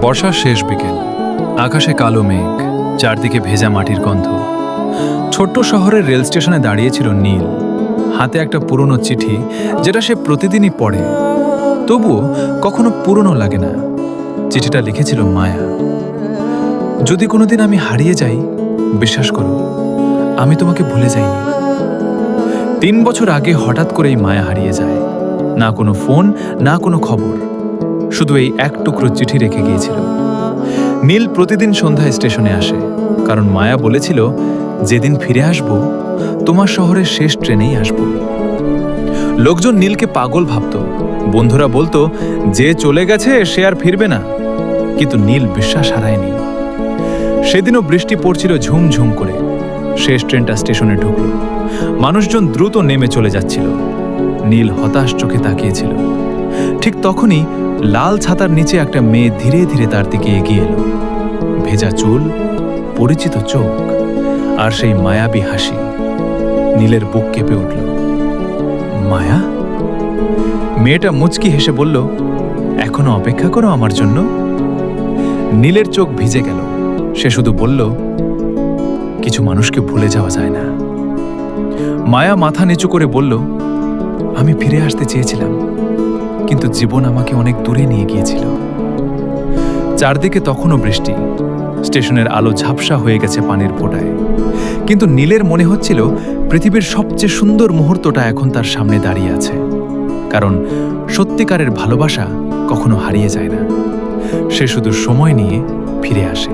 বর্ষার শেষ বিকেল, আকাশে কালো মেঘ, চারদিকে ভেজা মাটির গন্ধ। ছোট্ট শহরের রেল স্টেশনে দাঁড়িয়েছিল নীল, হাতে একটা পুরনো চিঠি যেটা সে প্রতিদিনই পড়ে, তবুও কখনো পুরনো লাগে না। চিঠিটা লিখেছিল মায়া। যদি কোনোদিন আমি হারিয়ে যাই, বিশ্বাস করো আমি তোমাকে ভুলে যাইনি। 3 বছর আগে হঠাৎ করেই মায়া হারিয়ে যায়, না কোনো ফোন না কোনো খবর, শুধু এই এক টুকরো চিঠি রেখে গিয়েছিল। নীল প্রতিদিন সন্ধ্যায় স্টেশনে আসে, কারণ মায়া বলেছিল যেদিন ফিরে আসব তোমার শহরের শেষ ট্রেনেই আসব। লোকজন নীলকে পাগল ভাবত, বন্ধুরা বলতো যে চলে গেছে সে আর ফিরবে না, কিন্তু নীল বিশ্বাস হারায়নি। সেদিনও বৃষ্টি পড়ছিল ঝুমঝুম করে। শেষ ট্রেনটা স্টেশনে ঢুকল, মানুষজন দ্রুত নেমে চলে যাচ্ছিল। নীল হতাশ চোখে তাকিয়েছিল। ঠিক তখনই লাল ছাতার নিচে একটা মেয়ে ধীরে ধীরে তার দিকে এগিয়ে এলো। ভেজা চুল, পরিচিত চোখ, আর সেই মায়াবী হাসি। নীলের বুক কেঁপে উঠল। মায়া? মেয়েটা মুচকি হেসে বলল, এখনো অপেক্ষা করো আমার জন্য? নীলের চোখ ভিজে গেল। সে শুধু বলল, কিছু মানুষকে ভুলে যাওয়া যায় না। মায়া মাথা নিচু করে বলল, আমি ফিরে আসতে চেয়েছিলাম, কিন্তু জীবন আমাকে অনেক দূরে নিয়ে গিয়েছিল। চারদিকে তখনও বৃষ্টি, স্টেশনের আলো ঝাপসা হয়ে গেছে পানির ফোঁটায়, কিন্তু নীলের মনে হচ্ছিল পৃথিবীর সবচেয়ে সুন্দর মুহূর্তটা এখন তার সামনে দাঁড়িয়ে আছে। কারণ সত্যিকারের ভালোবাসা কখনো হারিয়ে যায় না, সে শুধু সময় নিয়ে ফিরে আসে।